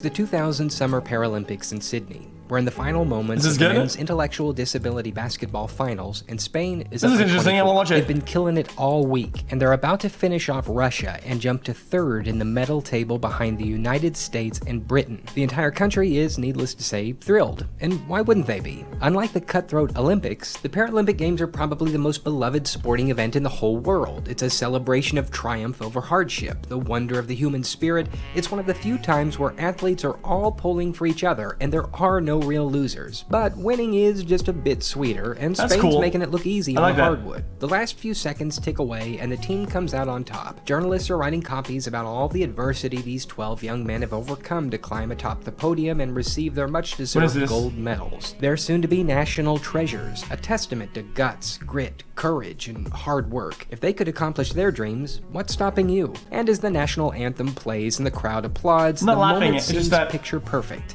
The 2000 Summer Paralympics in Sydney. We're in the final moments Is of this the good? men's intellectual disability basketball finals, and Spain is This up is by interesting, I 24. wanna watch it. They've been killing it all week, and they're about to finish off Russia and jump to third in the medal table behind the United States and Britain. The entire country is, needless to say, thrilled. And why wouldn't they be? Unlike the cutthroat Olympics, the Paralympic Games are probably the most beloved sporting event in the whole world. It's a celebration of triumph over hardship, the wonder of the human spirit. It's one of the few times where athletes are all pulling for each other, and there are no real losers. But winning is just a bit sweeter, and That's Spain's cool. making it look easy I on like the that. hardwood. The last few seconds tick away, and the team comes out on top. Journalists are writing copies about all the adversity these 12 young men have overcome to climb atop the podium and receive their much-deserved this? gold medals. They're soon-to-be national treasures, a testament to guts, grit, courage, and hard work. If they could accomplish their dreams, what's stopping you? And as the national anthem plays and the crowd applauds, I'm the not laughing, moment it's seems just that- picture perfect.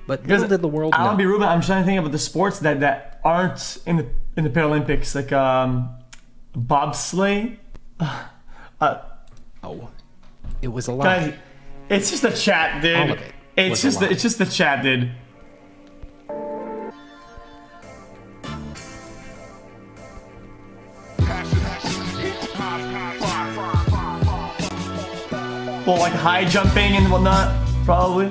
But Because little did the world I'll know. be rude, but I'm trying to think about the sports that aren't in the Paralympics, like bobsleigh. Oh, it was a lie. Guys, it's just the chat, dude. All of it It's was a lie. it's just the chat, dude. Well, like high jumping and whatnot, probably.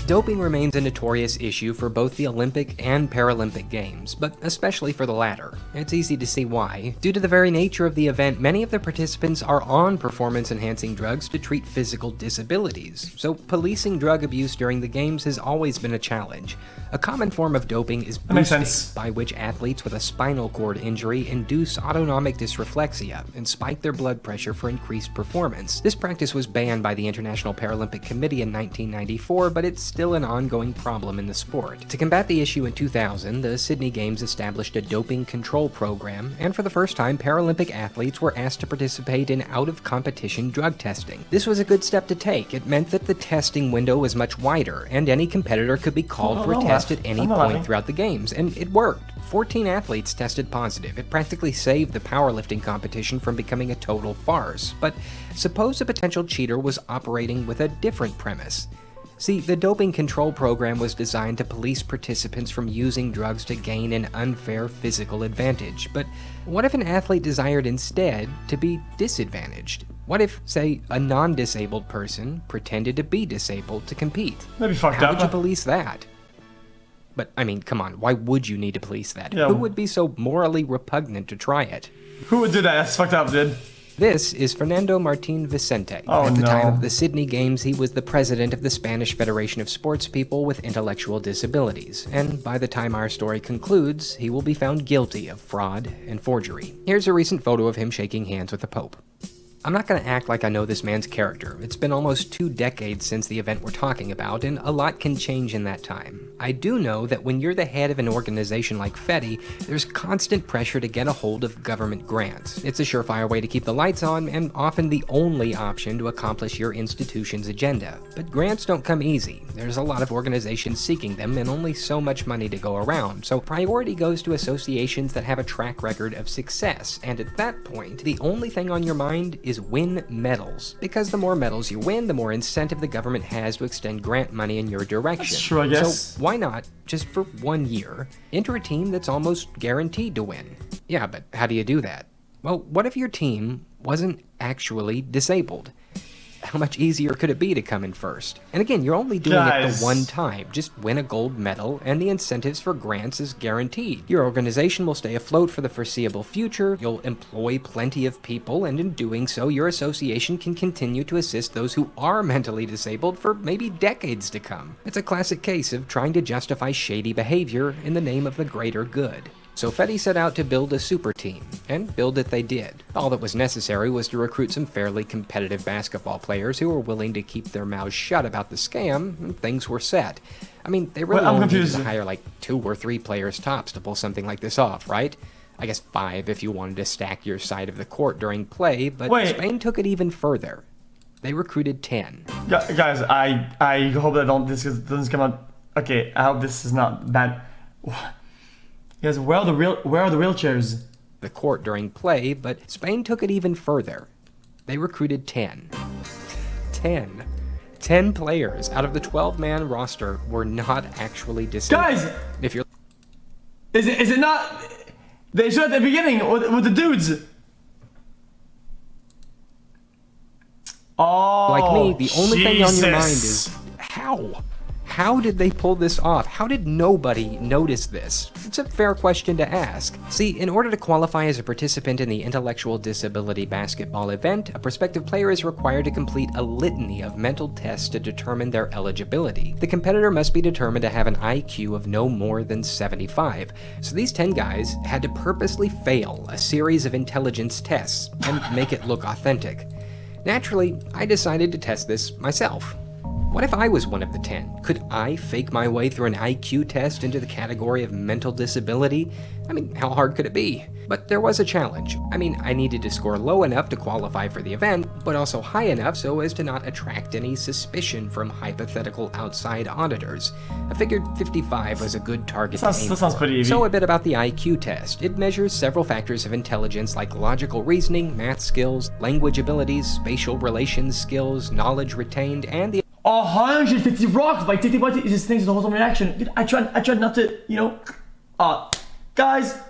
Doping remains a notorious issue for both the Olympic and Paralympic Games, but especially for the latter. It's easy to see why. Due to the very nature of the event, many of the participants are on performance-enhancing drugs to treat physical disabilities, so policing drug abuse during the Games has always been a challenge. A common form of doping is makes boosting, sense. by which athletes with a spinal cord injury induce autonomic dysreflexia and spike their blood pressure for increased performance. This practice was banned by the International Paralympic Committee in 1994, but it's still an ongoing problem in the sport. To combat the issue in 2000, the Sydney Games established a doping control program, and for the first time, Paralympic athletes were asked to participate in out-of-competition drug testing. This was a good step to take. It meant that the testing window was much wider, and any competitor could be called for a test at any point throughout the Games, and it worked. 14 athletes tested positive. It practically saved the powerlifting competition from becoming a total farce. But suppose a potential cheater was operating with a different premise. See, the doping control program was designed to police participants from using drugs to gain an unfair physical advantage. But what if an athlete desired instead to be disadvantaged? What if, say, a non-disabled person pretended to be disabled to compete? That'd be fucked How up. would you police that? But, I mean, come on, why would you need to police that? Yeah. Who would be so morally repugnant to try it? Who would do that? That's fucked up, dude. This is Fernando Martín Vicente. Oh, At the time no. of the Sydney Games, he was the president of the Spanish Federation of Sportspeople with Intellectual Disabilities, and by the time our story concludes, he will be found guilty of fraud and forgery. Here's a recent photo of him shaking hands with the Pope. I'm not going to act like I know this man's character. It's been almost 2 decades since the event we're talking about, and a lot can change in that time. I do know that when you're the head of an organization like FETI, there's constant pressure to get a hold of government grants. It's a surefire way to keep the lights on, and often the only option to accomplish your institution's agenda. But grants don't come easy. There's a lot of organizations seeking them, and only so much money to go around, so priority goes to associations that have a track record of success, and at that point, the only thing on your mind is win medals. Because the more medals you win, the more incentive the government has to extend grant money in your direction. That's true, I guess. So why not, just for 1 year, enter a team that's almost guaranteed to win? Yeah, but how do you do that? Well, what if your team wasn't actually disabled? How much easier could it be to come in first? And again, you're only doing it Guys. the one time. Just win a gold medal, and the incentives for grants is guaranteed. Your organization will stay afloat for the foreseeable future, you'll employ plenty of people, and in doing so, your association can continue to assist those who are mentally disabled for maybe decades to come. It's a classic case of trying to justify shady behavior in the name of the greater good. So FETI set out to build a super team, and build it they did. All that was necessary was to recruit some fairly competitive basketball players who were willing to keep their mouths shut about the scam, and things were set. I mean, they really Wait, I'm only needed confused. to hire like 2 or 3 players tops to pull something like this off, right? I guess 5 if you wanted to stack your side of the court during play, but Wait. Spain took it even further. They recruited 10. Guys, I hope that this doesn't come out. Okay, I hope this is not bad. Guys, where are the wheelchairs? the court during play, but Spain took it even further. They recruited 10. 10 players out of the 12-man roster were not actually disabled. Guys! If you're... Is it not... They showed at the beginning with the dudes. Oh, like me, the only thing on your mind Jesus. is how? How did they pull this off? How did nobody notice this? It's a fair question to ask. See, in order to qualify as a participant in the intellectual disability basketball event, a prospective player is required to complete a litany of mental tests to determine their eligibility. The competitor must be determined to have an IQ of no more than 75. So these 10 guys had to purposely fail a series of intelligence tests and make it look authentic. Naturally, I decided to test this myself. What if I was one of the 10? Could I fake my way through an IQ test into the category of mental disability? I mean, how hard could it be? But there was a challenge. I mean, I needed to score low enough to qualify for the event, but also high enough so as to not attract any suspicion from hypothetical outside auditors. I figured 55 was a good target to aim That sounds for. pretty easy. So a bit about the IQ test. It measures several factors of intelligence like logical reasoning, math skills, language abilities, spatial relations skills, knowledge retained, and the 150 rocks by Titi White. These things the whole time reaction. Dude, I tried not to, you know. Guys,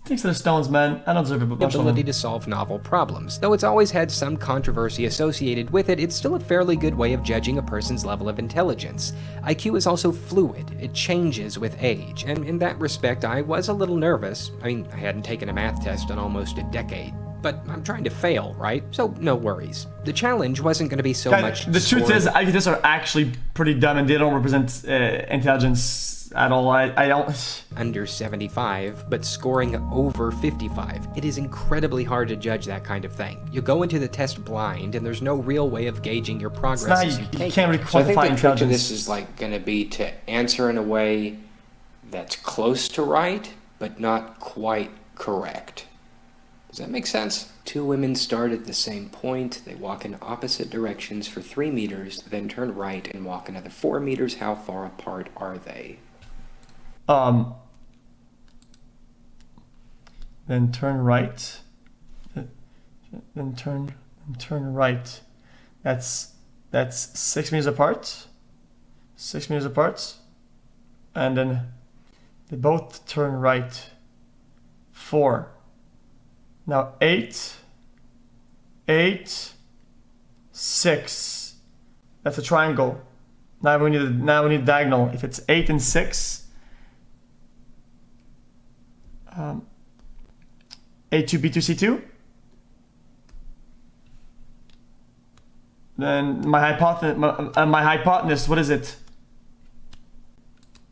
thanks to the stones, man. I don't deserve a bunch of ability them. to solve novel problems. Though it's always had some controversy associated with it, it's still a fairly good way of judging a person's level of intelligence. IQ is also fluid. It changes with age, and in that respect, I was a little nervous. I mean, I hadn't taken a math test in almost a decade. But I'm trying to fail, right? So no worries. The challenge wasn't going to be so Guys, much the truth is, IQ tests are actually pretty dumb and they don't represent intelligence at all. I don't... under 75, but scoring over 55. It is incredibly hard to judge that kind of thing. You go into the test blind, and there's no real way of gauging your progress as you You take can't it. really So I think quantify the trick to intelligence. this is like going to be to answer in a way that's close to right, but not quite correct. Does that make sense? Two women start at the same point. They walk in opposite directions for 3 meters, then turn right and walk another 4 meters. How far apart are they? Then turn right. Then turn right. That's 6 meters apart. 6 meters apart. And then they both turn right. 4. Now 8, 6. That's a triangle. Now we need diagonal. If it's 8 and 6, A2, B2, C2. Then my hypotenuse, what is it?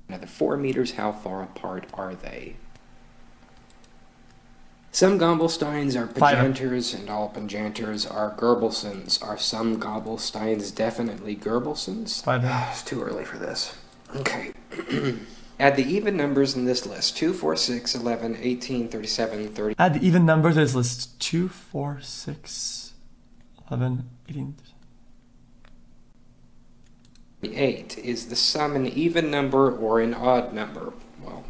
Another 4 meters. How far apart are they? Some Gobelsteins are Pagenters and all Pagenters are Goebbelsens. Are some Gobelsteins definitely Goebbelsens? 5. It's too early for this. Okay. Add the even numbers in this list. 2, 4, 6, 11, 18, 37, 30. Add the even numbers to this list. 2, 4, 6, 11, 18. 8. Is the sum an even number or an odd number? Well.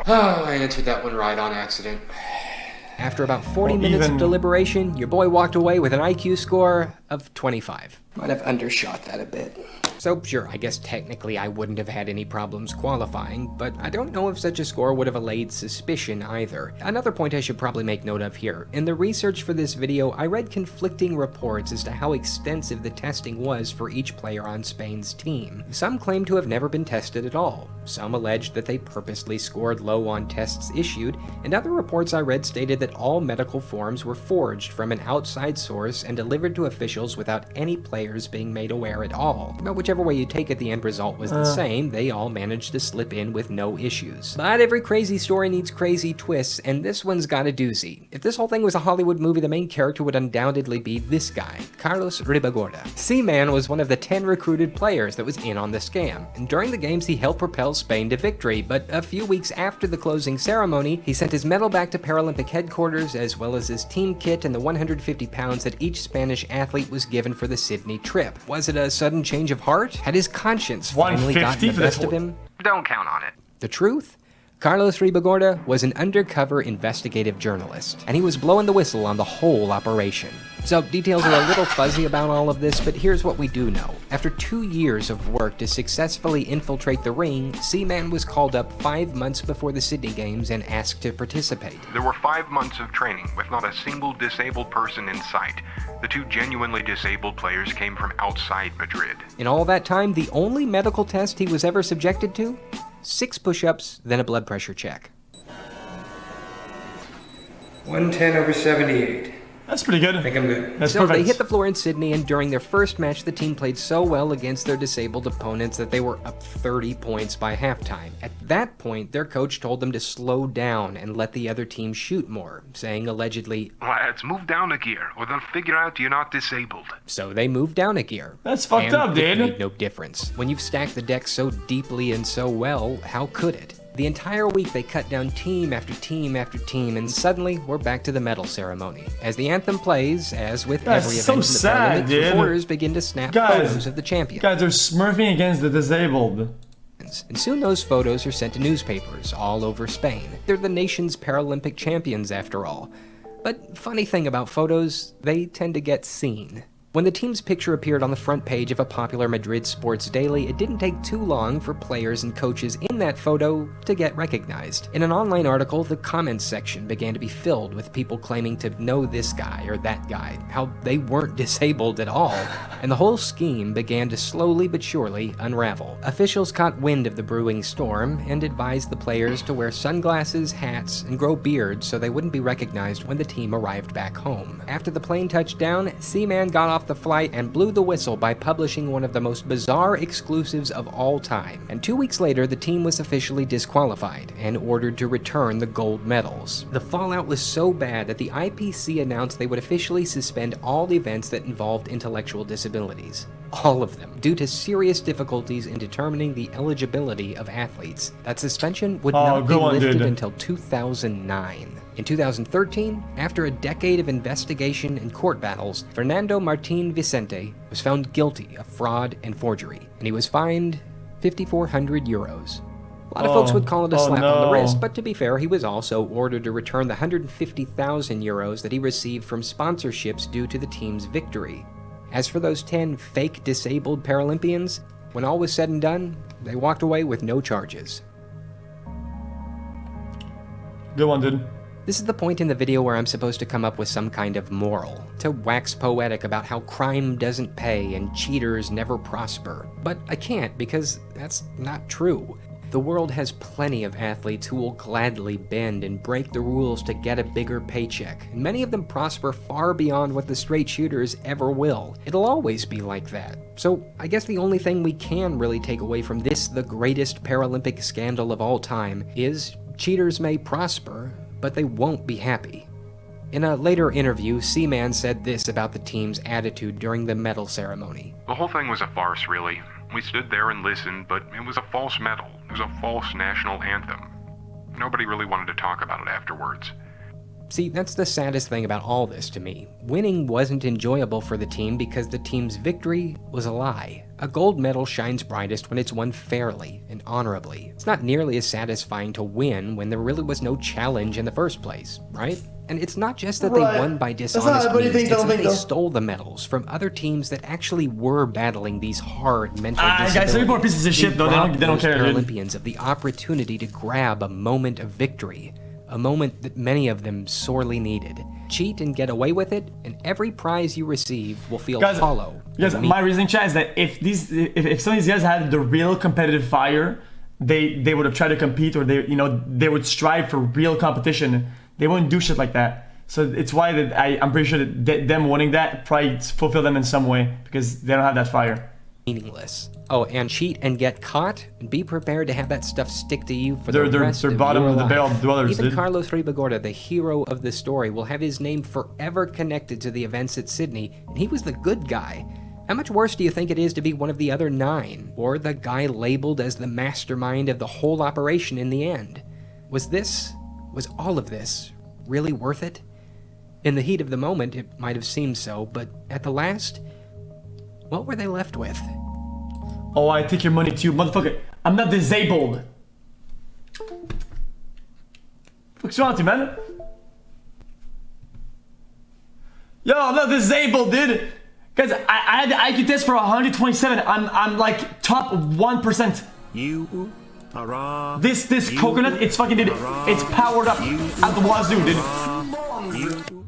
I answered that one right on accident. After about 40 Or minutes even- of deliberation, your boy walked away with an IQ score of 25. Might have undershot that a bit. So sure, I guess technically I wouldn't have had any problems qualifying, but I don't know if such a score would have allayed suspicion either. Another point I should probably make note of here. In the research for this video, I read conflicting reports as to how extensive the testing was for each player on Spain's team. Some claimed to have never been tested at all. Some alleged that they purposely scored low on tests issued, and other reports I read stated that all medical forms were forged from an outside source and delivered to officials without any players being made aware at all. But whichever way you take it, the end result was the same. They all managed to slip in with no issues. But every crazy story needs crazy twists, and this one's got a doozy. If this whole thing was a Hollywood movie, the main character would undoubtedly be this guy, Carlos Ribagorda. C-Man was one of the 10 recruited players that was in on the scam, and during the games he helped propel Spain to victory, but a few weeks after the closing ceremony, he sent his medal back to Paralympic headquarters, as well as his team kit and the 150 pounds that each Spanish athlete was given for the Sydney trip. Was it a sudden change of heart? Had his conscience finally gotten the 150 for best this of him? Don't count on it. The truth? Carlos Ribagorda was an undercover investigative journalist, and he was blowing the whistle on the whole operation. So details are a little fuzzy about all of this, but here's what we do know. After 2 years of work to successfully infiltrate the ring, Seaman was called up 5 months before the Sydney Games and asked to participate. There were 5 months of training with not a single disabled person in sight. The 2 genuinely disabled players came from outside Madrid. In all that time, the only medical test he was ever subjected to? 6 push-ups, then a blood pressure check. 110/78. That's pretty good. I think I'm good. That's So perfect. they hit the floor in Sydney, and during their first match, the team played so well against their disabled opponents that they were up 30 points by halftime. At that point, their coach told them to slow down and let the other team shoot more, saying allegedly, Lads, move down a gear, or they'll figure out you're not disabled. so they moved down a gear. That's fucked And up, it dude. made no difference. When you've stacked the deck so deeply and so well, how could it? The entire week they cut down team after team after team, and suddenly we're back to the medal ceremony. As the anthem plays, as with That's every so event in the sad, Paralympics, dude. reporters begin to snap Guys, photos of the champion. Guys, they're smurfing against the disabled. And soon those photos are sent to newspapers all over Spain. They're the nation's Paralympic champions, after all. But funny thing about photos, they tend to get seen. When the team's picture appeared on the front page of a popular Madrid sports daily, it didn't take too long for players and coaches in that photo to get recognized. In an online article, the comments section began to be filled with people claiming to know this guy or that guy, how they weren't disabled at all, and the whole scheme began to slowly but surely unravel. Officials caught wind of the brewing storm and advised the players to wear sunglasses, hats, and grow beards so they wouldn't be recognized when the team arrived back home. After the plane touched down, Seaman got off the flight and blew the whistle by publishing one of the most bizarre exclusives of all time. And 2 weeks later, the team was officially disqualified and ordered to return the gold medals. The fallout was so bad that the IPC announced they would officially suspend all events that involved intellectual disabilities. All of them, due to serious difficulties in determining the eligibility of athletes. That suspension would not be lifted until 2009. In 2013, after a decade of investigation and court battles, Fernando Martín Vicente was found guilty of fraud and forgery, and he was fined 5,400 euros. A lot of folks would call it a slap on the wrist, but to be fair, he was also ordered to return the 150,000 euros that he received from sponsorships due to the team's victory. As for those 10 fake disabled Paralympians, when all was said and done, they walked away with no charges. Good one, dude. This is the point in the video where I'm supposed to come up with some kind of moral, to wax poetic about how crime doesn't pay and cheaters never prosper. But I can't, because that's not true. The world has plenty of athletes who will gladly bend and break the rules to get a bigger paycheck, and many of them prosper far beyond what the straight shooters ever will. It'll always be like that. So I guess the only thing we can really take away from this, the greatest Paralympic scandal of all time, is cheaters may prosper, but they won't be happy. In a later interview, Seaman said this about the team's attitude during the medal ceremony. The whole thing was a farce, really. We stood there and listened, but it was a false medal. It was a false national anthem. Nobody really wanted to talk about it afterwards. See, that's the saddest thing about all this to me. Winning wasn't enjoyable for the team because the team's victory was a lie. A gold medal shines brightest when it's won fairly and honorably. It's not nearly as satisfying to win when there really was no challenge in the first place, right? And it's not just that they won by dishonest means, it's that they stole the medals from other teams that actually were battling these hard mental disabilities. Guys, some people are pieces of shit, though. They don't care, dude. Paralympians of the opportunity to grab a moment of victory. A moment that many of them sorely needed. Cheat and get away with it, and every prize you receive will feel hollow. Guys, my reasoning, chat, is that if some of these guys had the real competitive fire, they would have tried to compete, or they would strive for real competition. They wouldn't do shit like that. So it's why that I'm pretty sure that them winning that probably fulfill them in some way, because they don't have that fire. Meaningless. Oh, and cheat and get caught, and be prepared to have that stuff stick to you for the rest they're of bottom your of the life. barrel dwellers, Even dude. Carlos Ribagorda, the hero of the story, will have his name forever connected to the events at Sydney, and he was the good guy. How much worse do you think it is to be one of the other 9, or the guy labeled as the mastermind of the whole operation in the end? Was all of this really worth it? In the heat of the moment, it might have seemed so, but at the last, what were they left with? Oh, I take your money too, motherfucker. I'm not disabled. What's wrong with you, man? Yo, I'm not disabled, dude. Guys, I had the IQ test for 127. I'm like top 1%. You are This coconut, it's fucking, dude. It's powered up at the wazoo, dude. you